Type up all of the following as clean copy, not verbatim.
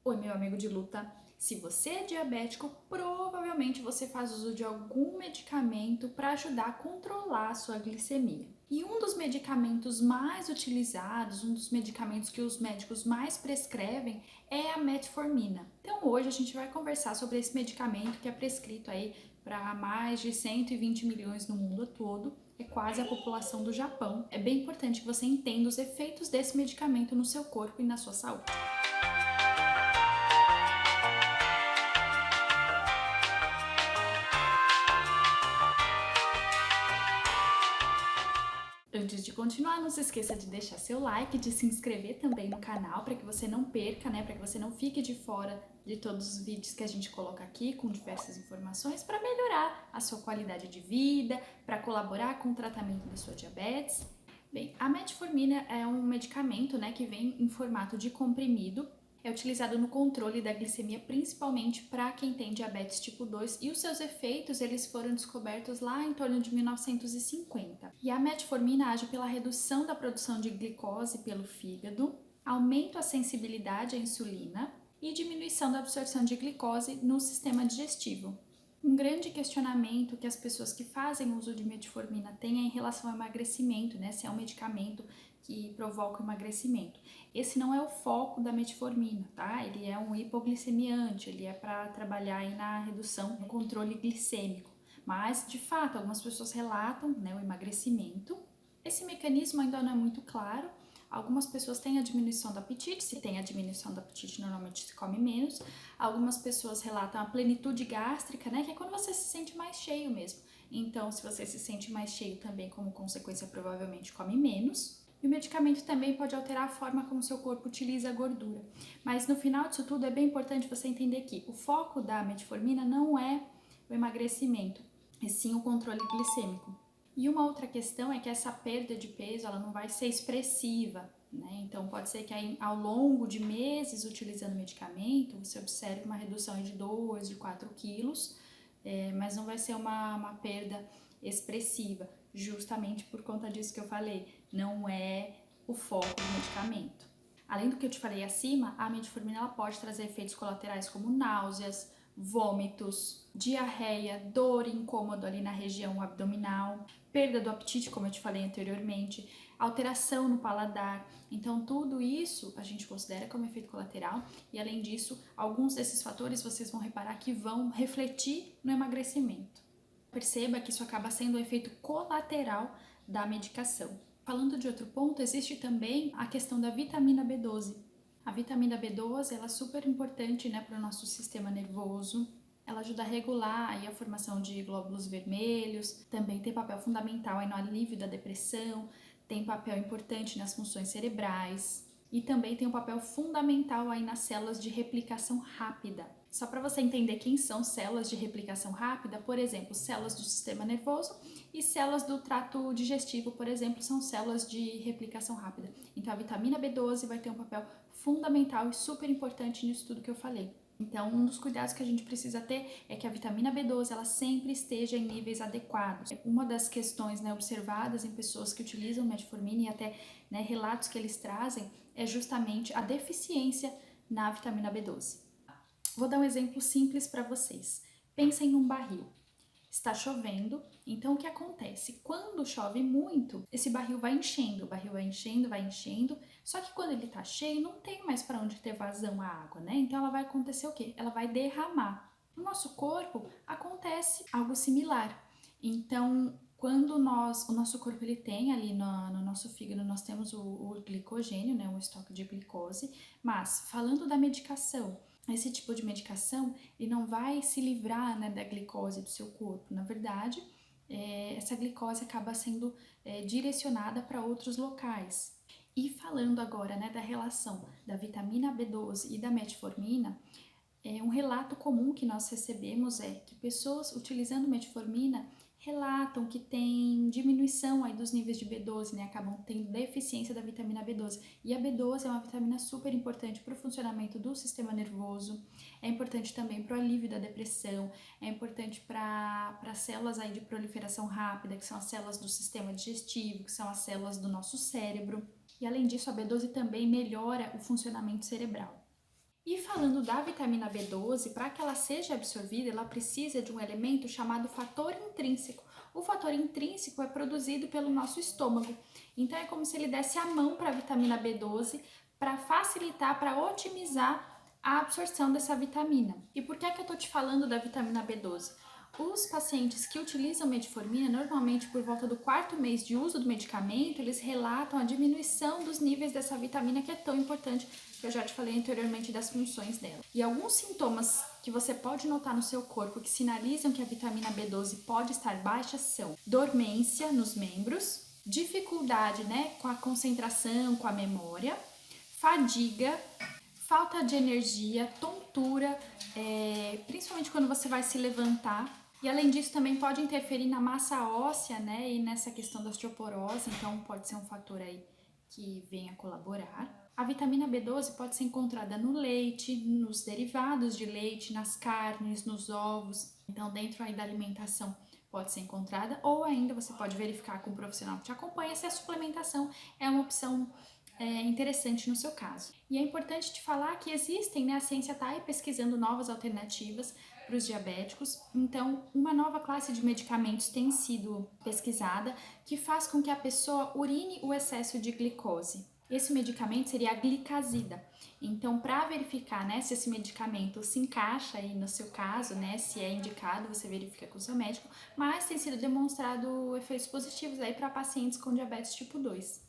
Oi, meu amigo de luta. Se você é diabético, provavelmente você faz uso de algum medicamento para ajudar a controlar a sua glicemia. E um dos medicamentos mais utilizados, um dos medicamentos que os médicos mais prescrevem é a metformina. Então hoje a gente vai conversar sobre esse medicamento que é prescrito aí para mais de 120 milhões no mundo todo. É quase a população do Japão. É bem importante que você entenda os efeitos desse medicamento no seu corpo e na sua saúde. Antes de continuar, não se esqueça de deixar seu like, de se inscrever também no canal para que você não perca, né? Para que você não fique de fora de todos os vídeos que a gente coloca aqui com diversas informações para melhorar a sua qualidade de vida, para colaborar com o tratamento da sua diabetes. Bem, a metformina é um medicamento, né, que vem em formato de comprimido. É utilizado no controle da glicemia, principalmente para quem tem diabetes tipo 2, e os seus efeitos eles foram descobertos lá em torno de 1950. E a metformina age pela redução da produção de glicose pelo fígado, aumento a sensibilidade à insulina e diminuição da absorção de glicose no sistema digestivo. Um grande questionamento que as pessoas que fazem uso de metformina têm é em relação ao emagrecimento, né? Se é um medicamento que provoca o emagrecimento. Esse não é o foco da metformina, tá? Ele é um hipoglicemiante, ele é para trabalhar aí na redução, no controle glicêmico. Mas, de fato, algumas pessoas relatam, né, o emagrecimento. Esse mecanismo ainda não é muito claro. Algumas pessoas têm a diminuição do apetite, se tem a diminuição do apetite, normalmente se come menos. Algumas pessoas relatam a plenitude gástrica, né, que é quando você se sente mais cheio mesmo. Então, se você se sente mais cheio também, como consequência, provavelmente come menos. E o medicamento também pode alterar a forma como seu corpo utiliza a gordura. Mas no final disso tudo é bem importante você entender que o foco da metformina não é o emagrecimento, e sim o controle glicêmico. E uma outra questão é que essa perda de peso ela não vai ser expressiva, né? Então pode ser que aí, ao longo de meses utilizando o medicamento, você observe uma redução de 2, de 4 quilos, mas não vai ser uma perda expressiva, justamente por conta disso que eu falei, não é o foco do medicamento. Além do que eu te falei acima, a metformina ela pode trazer efeitos colaterais como náuseas, vômitos, diarreia, dor e incômodo ali na região abdominal, perda do apetite, como eu te falei anteriormente, alteração no paladar. Então, tudo isso a gente considera como efeito colateral e, além disso, alguns desses fatores vocês vão reparar que vão refletir no emagrecimento. Perceba que isso acaba sendo um efeito colateral da medicação. Falando de outro ponto, existe também a questão da vitamina B12. A vitamina B12 ela é super importante, né, para o nosso sistema nervoso. Ela ajuda a regular aí a formação de glóbulos vermelhos, também tem papel fundamental aí no alívio da depressão, tem papel importante nas funções cerebrais e também tem um papel fundamental aí nas células de replicação rápida. Só para você entender quem são células de replicação rápida, por exemplo, células do sistema nervoso e células do trato digestivo, por exemplo, são células de replicação rápida. Então a vitamina B12 vai ter um papel fundamental e super importante nisso tudo que eu falei. Então, um dos cuidados que a gente precisa ter é que a vitamina B12 ela sempre esteja em níveis adequados. Uma das questões, né, observadas em pessoas que utilizam metformina e até, né, relatos que eles trazem é justamente a deficiência na vitamina B12. Vou dar um exemplo simples para vocês. Pensem num barril. Está chovendo, então o que acontece? Quando chove muito, esse barril vai enchendo, o barril vai enchendo, só que quando ele está cheio, não tem mais para onde ter vazão a água, né? Então ela vai acontecer o quê? Ela vai derramar. No nosso corpo acontece algo similar. Então, quando o nosso corpo ele tem ali no nosso fígado, nós temos o glicogênio, né, o estoque de glicose, mas falando da medicação, esse tipo de medicação ele não vai se livrar, né, da glicose do seu corpo. Na verdade, essa glicose acaba sendo direcionada para outros locais. E falando agora, né, da relação da vitamina B12 e da metformina, um relato comum que nós recebemos é que pessoas utilizando metformina relatam que tem diminuição aí dos níveis de B12, né? Acabam tendo deficiência da vitamina B12. E a B12 é uma vitamina super importante para o funcionamento do sistema nervoso, é importante também para o alívio da depressão, é importante para células aí de proliferação rápida, que são as células do sistema digestivo, que são as células do nosso cérebro. E além disso, a B12 também melhora o funcionamento cerebral. E falando da vitamina B12, para que ela seja absorvida, ela precisa de um elemento chamado fator intrínseco. O fator intrínseco é produzido pelo nosso estômago. Então é como se ele desse a mão para a vitamina B12 para facilitar, para otimizar a absorção dessa vitamina. E por que é que eu estou te falando da vitamina B12? Os pacientes que utilizam metformina, normalmente por volta do 4º mês de uso do medicamento, eles relatam a diminuição dos níveis dessa vitamina que é tão importante, que eu já te falei anteriormente das funções dela. E alguns sintomas que você pode notar no seu corpo que sinalizam que a vitamina B12 pode estar baixa são dormência nos membros, dificuldade, com a concentração, com a memória, fadiga, falta de energia, tontura, principalmente quando você vai se levantar. E além disso também pode interferir na massa óssea, e nessa questão da osteoporose, então pode ser um fator aí que venha colaborar. A vitamina B12 pode ser encontrada no leite, nos derivados de leite, nas carnes, nos ovos. Então dentro aí da alimentação pode ser encontrada, ou ainda você pode verificar com o profissional que te acompanha se a suplementação é uma opção interessante no seu caso. E é importante te falar que existem, a ciência está aí pesquisando novas alternativas para os diabéticos, então uma nova classe de medicamentos tem sido pesquisada que faz com que a pessoa urine o excesso de glicose. Esse medicamento seria a glicazida. Então, para verificar, se esse medicamento se encaixa aí no seu caso, se é indicado, você verifica com o seu médico, mas tem sido demonstrado efeitos positivos aí para pacientes com diabetes tipo 2.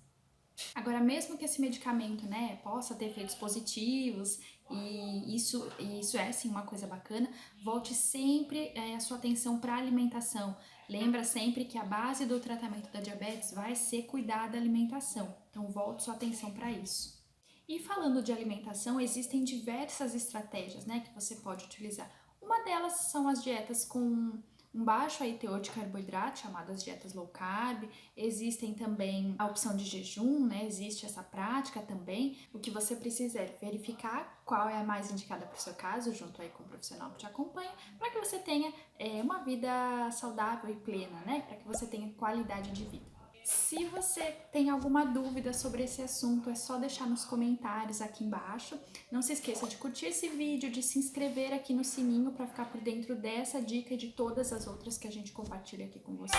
Agora, mesmo que esse medicamento, possa ter efeitos positivos, e isso é sim uma coisa bacana, volte sempre a sua atenção para a alimentação. Lembra sempre que a base do tratamento da diabetes vai ser cuidar da alimentação. Então, volte sua atenção para isso. E falando de alimentação, existem diversas estratégias, que você pode utilizar. Uma delas são as dietas com um baixo aí teor de carboidrato, chamadas dietas low carb. Existem também a opção de jejum, existe essa prática também. O que você precisa é verificar qual é a mais indicada para o seu caso, junto aí com o profissional que te acompanha, para que você tenha uma vida saudável e plena, para que você tenha qualidade de vida. Se você tem alguma dúvida sobre esse assunto, é só deixar nos comentários aqui embaixo. Não se esqueça de curtir esse vídeo, de se inscrever aqui no sininho para ficar por dentro dessa dica e de todas as outras que a gente compartilha aqui com você.